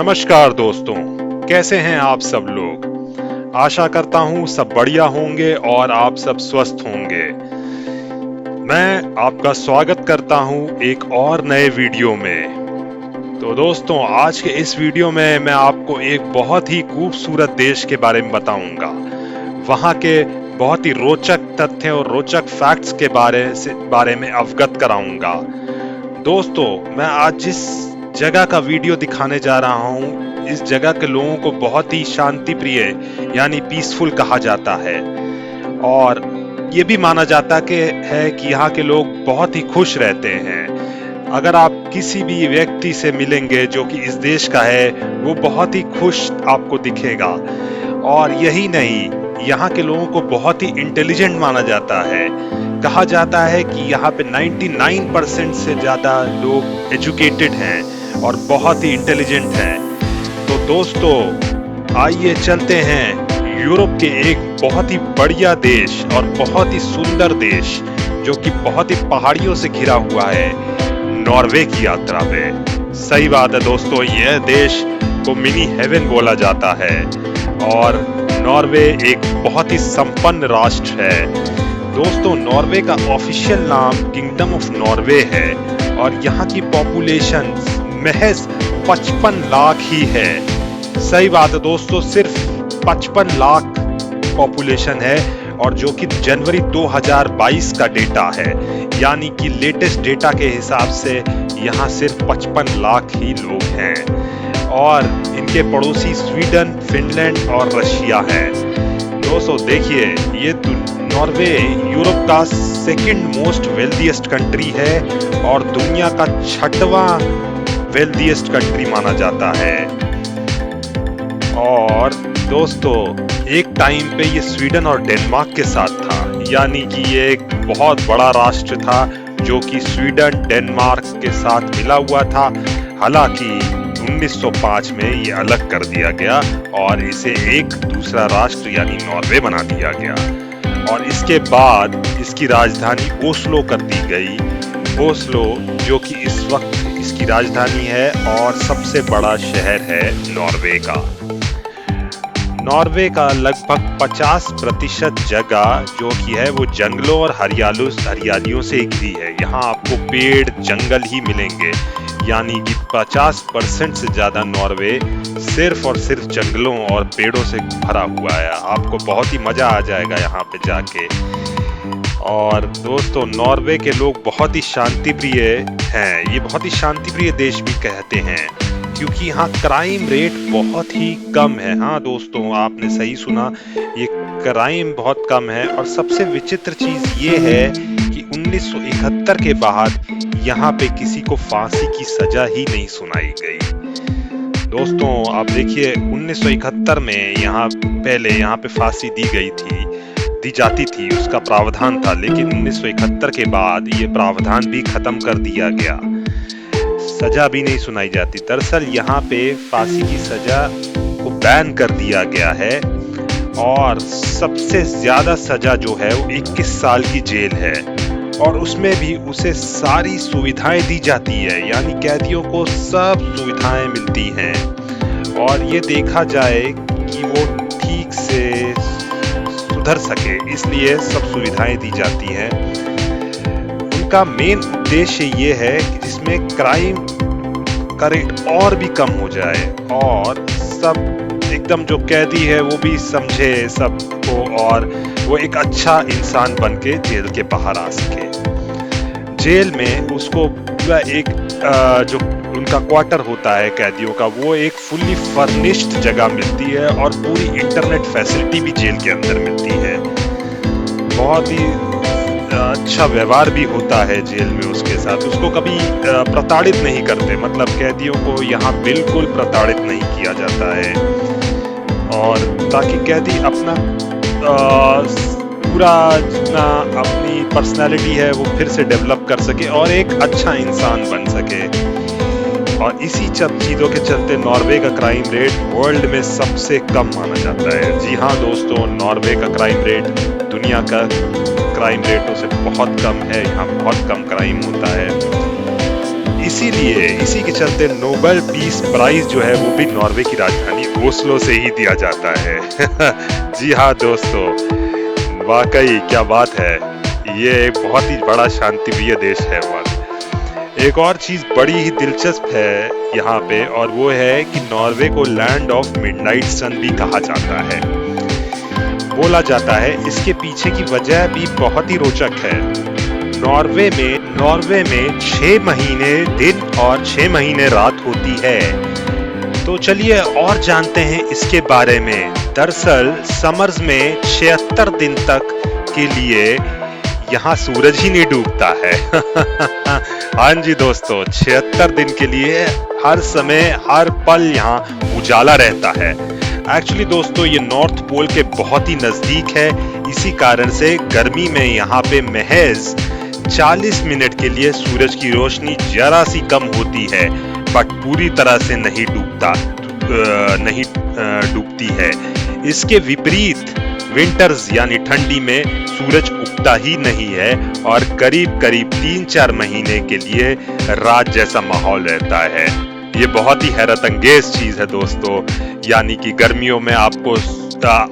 नमस्कार दोस्तों, कैसे हैं आप सब लोग। आशा करता हूं सब बढ़िया होंगे और आप सब स्वस्थ होंगे। मैं आपका स्वागत करता हूं एक और नए वीडियो में। तो दोस्तों, आज के इस वीडियो में मैं आपको एक बहुत ही खूबसूरत देश के बारे में बताऊंगा। वहां के बहुत ही रोचक तथ्य और रोचक फैक्ट्स के बारे में अवगत कराऊंगा। दोस्तों, मैं आज जिस जगह का वीडियो दिखाने जा रहा हूँ, इस जगह के लोगों को बहुत ही शांति प्रिय यानी पीसफुल कहा जाता है और ये भी माना जाता है कि यहाँ के लोग बहुत ही खुश रहते हैं। अगर आप किसी भी व्यक्ति से मिलेंगे जो कि इस देश का है, वो बहुत ही खुश आपको दिखेगा। और यही नहीं, यहाँ के लोगों को बहुत ही इंटेलिजेंट माना जाता है। कहा जाता है कि यहाँ पे 99% से ज्यादा लोग एजुकेटेड हैं और बहुत ही इंटेलिजेंट हैं। तो दोस्तों, आइए चलते हैं यूरोप के एक बहुत ही बढ़िया देश और बहुत ही सुंदर देश जो कि बहुत ही पहाड़ियों से घिरा हुआ है, नॉर्वे की यात्रा पे। सही बात है दोस्तों, यह देश को मिनी हेवन बोला जाता है और नॉर्वे एक बहुत ही संपन्न राष्ट्र है। दोस्तों, नॉर्वे का ऑफिशियल नाम किंगडम ऑफ नॉर्वे है और यहाँ की पॉपुलेशन महज 55 लाख ही है। सही बात है दोस्तों, सिर्फ 55 लाख पॉपुलेशन है और जो कि जनवरी 2022 का डेटा है, यानी कि लेटेस्ट डेटा के हिसाब से यहाँ सिर्फ 55 लाख ही लोग हैं और इनके पड़ोसी स्वीडन, फिनलैंड और रशिया हैं। दोस्तों देखिए, ये नॉर्वे यूरोप का सेकंड मोस्ट वेल्दीएस्ट कंट्री है और दुनिया का 6वां वेल्दीएस्ट कंट्री माना जाता है। और दोस्तों, एक टाइम पे ये स्वीडन और डेनमार्क के साथ था, यानी कि ये एक बहुत बड़ा राष्ट्र था जो कि स्वीडन, डेनमार्क के साथ मिला हुआ था। हालांकि 1905 में ये अलग कर दिया गया और इसे एक दूसरा राष्ट्र यानी नॉर्वे बना दिया गया और इसके बाद इसकी राजधानी ओस्लो कर दी गई। ओस्लो जो कि इस वक्त इसकी राजधानी है और सबसे बड़ा शहर है नॉर्वे का। नॉर्वे का लगभग 50% जगह जो कि है वो जंगलों और हरियालियों से घिरी है। यहाँ आपको पेड़ जंगल ही मिलेंगे, यानी कि 50% से ज्यादा नॉर्वे सिर्फ और सिर्फ जंगलों और पेड़ों से भरा हुआ है। आपको बहुत ही मजा आ जाएगा यहाँ पे जाके। और दोस्तों, नॉर्वे के लोग बहुत ही शांति प्रिय हैं। ये बहुत ही शांति प्रिय देश भी कहते हैं क्योंकि यहाँ क्राइम रेट बहुत ही कम है। हाँ दोस्तों, आपने सही सुना, ये क्राइम बहुत कम है। और सबसे विचित्र चीज ये है कि 1971 के बाद यहाँ पे किसी को फांसी की सजा ही नहीं सुनाई गई। दोस्तों आप देखिए, 1971 में यहाँ पे फांसी दी जाती थी, उसका प्रावधान था। लेकिन 1971 के बाद ये प्रावधान भी खत्म कर दिया गया, सजा भी नहीं सुनाई जाती। दरअसल यहाँ पे फांसी की सजा को बैन कर दिया गया है और सबसे ज्यादा सजा जो है वो 21 साल की जेल है और उसमें भी उसे सारी सुविधाएं दी जाती है, यानी कैदियों को सब सुविधाएं मिलती हैं और ये देखा जाए कि वो ठीक से सुधर सके, इसलिए सब सुविधाएं दी जाती हैं। उनका मेन उद्देश्य ये है कि जिसमें क्राइम का रेट और भी कम हो जाए और सब एकदम जो कैदी है वो भी समझे सबको और वो एक अच्छा इंसान बन के जेल के बाहर आ सके। जेल में उसको पूरा एक जो उनका क्वार्टर होता है कैदियों का, वो एक फुल्ली फर्निश्ड जगह मिलती है और पूरी इंटरनेट फैसिलिटी भी जेल के अंदर मिलती है। बहुत ही अच्छा व्यवहार भी होता है जेल में उसके साथ। उसको कभी प्रताड़ित नहीं करते, मतलब कैदियों को यहाँ बिल्कुल प्रताड़ित नहीं किया जाता है और ताकि कैदी अपना पूरा जितना अपनी पर्सनालिटी है वो फिर से डेवलप कर सके और एक अच्छा इंसान बन सके। और इसी सब चीजों के चलते नॉर्वे का क्राइम रेट वर्ल्ड में सबसे कम माना जाता है। जी हाँ दोस्तों, नॉर्वे का क्राइम रेट दुनिया का क्राइम रेटों से बहुत कम है। यहाँ बहुत कम क्राइम होता है। इसी के चलते नोबेल पीस प्राइज जो है वो भी नॉर्वे की राजधानी ओस्लो से ही दिया जाता है। जी हाँ दोस्तों, वाकई क्या बात है, ये एक बहुत ही बड़ा शांतिप्रिय देश है। एक और चीज बड़ी ही दिलचस्प है यहाँ पे, और वो है कि नॉर्वे को लैंड ऑफ मिडनाइट सन भी कहा जाता है, बोला जाता है। इसके पीछे की वजह भी बहुत ही रोचक है। नॉर्वे में 6 महीने दिन और 6 महीने रात होती है। तो चलिए और जानते हैं इसके बारे में। दरअसल समर्स में 76 दिन तक के लिए यहाँ सूरज ही नहीं डूबता है। हाँ जी दोस्तों, 76 दिन के लिए हर समय हर पल यहाँ उजाला रहता है। एक्चुअली दोस्तों, ये नॉर्थ पोल के बहुत ही नजदीक है। इसी कारण से गर्मी में यहाँ पे महज 40 मिनट के लिए सूरज की रोशनी जरा सी कम होती है, बट पूरी तरह से नहीं डूबती है। इसके विपरीत विंटर्स यानी ठंडी में सूरज उगता ही नहीं है और करीब करीब 3-4 महीने के लिए रात जैसा माहौल रहता है। ये बहुत ही हैरत अंगेज चीज है दोस्तों। यानी कि गर्मियों में आपको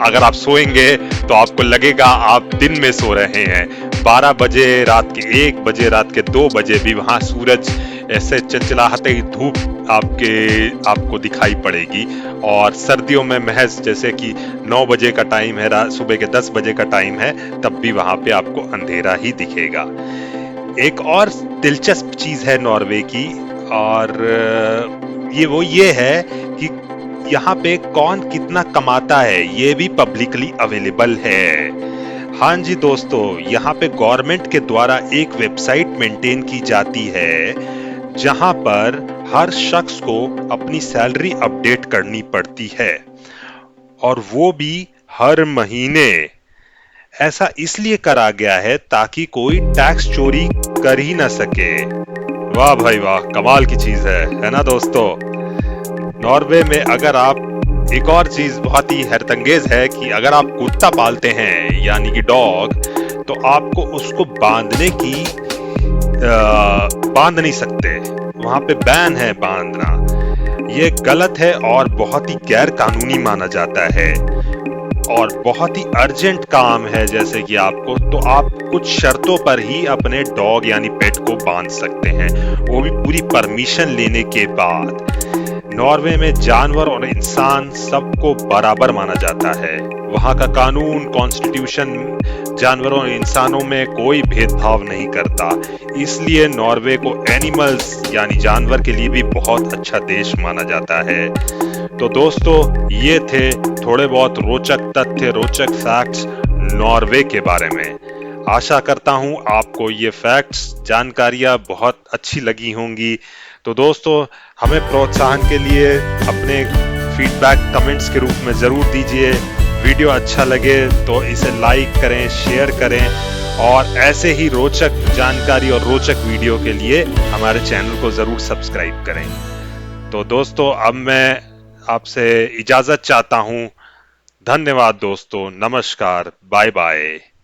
अगर आप सोएंगे तो आपको लगेगा आप दिन में सो रहे हैं। 12 बजे रात के 1 बजे रात के 2 बजे भी वहां सूरज ऐसे चलचलाते ही धूप आपको दिखाई पड़ेगी। और सर्दियों में महज जैसे कि 9 बजे का टाइम है, सुबह के 10 बजे का टाइम है, तब भी वहां पे आपको अंधेरा ही दिखेगा। एक और दिलचस्प चीज है नॉर्वे की, और ये है कि यहाँ पे कौन कितना कमाता है, ये भी पब्लिकली अवेलेबल है। हाँ जी दोस्तों, यहाँ पे गवर्नमेंट के द्वारा एक वेबसाइट मेंटेन की जाती है जहां पर हर शख्स को अपनी सैलरी अपडेट करनी पड़ती है, और वो भी हर महीने। ऐसा इसलिए करा गया है ताकि कोई टैक्स चोरी कर ही ना सके। वाह भाई वाह, कमाल की चीज है ना दोस्तों। नॉर्वे में अगर आप, एक और चीज बहुत ही हैरतअंगेज है कि अगर आप कुत्ता पालते हैं यानी कि डॉग, तो आपको उसको बांध नहीं सकते। वहां पे बैन है बांधना। ये गलत है और बहुत ही गैर कानूनी माना जाता है, और बहुत ही अर्जेंट काम है जैसे कि आपको, तो आप कुछ शर्तों पर ही अपने डॉग यानी पेट को बांध सकते हैं, वो भी पूरी परमिशन लेने के बाद। नॉर्वे में जानवर और इंसान सबको बराबर माना जाता है। वहां का कानून, कॉन्स्टिट्यूशन जानवरों और इंसानों में कोई भेदभाव नहीं करता। इसलिए नॉर्वे को एनिमल्स यानी जानवर के लिए भी बहुत अच्छा देश माना जाता है। तो दोस्तों, ये थे थोड़े बहुत रोचक तथ्य, रोचक फैक्ट्स नॉर्वे के बारे में। आशा करता हूं आपको ये फैक्ट्स, जानकारियां बहुत अच्छी लगी होंगी। तो दोस्तों, हमें प्रोत्साहन के लिए अपने फीडबैक कमेंट्स के रूप में जरूर दीजिए। वीडियो अच्छा लगे तो इसे लाइक करें, शेयर करें, और ऐसे ही रोचक जानकारी और रोचक वीडियो के लिए हमारे चैनल को जरूर सब्सक्राइब करें। तो दोस्तों, अब मैं आपसे इजाजत चाहता हूं। धन्यवाद दोस्तों, नमस्कार, बाय बाय।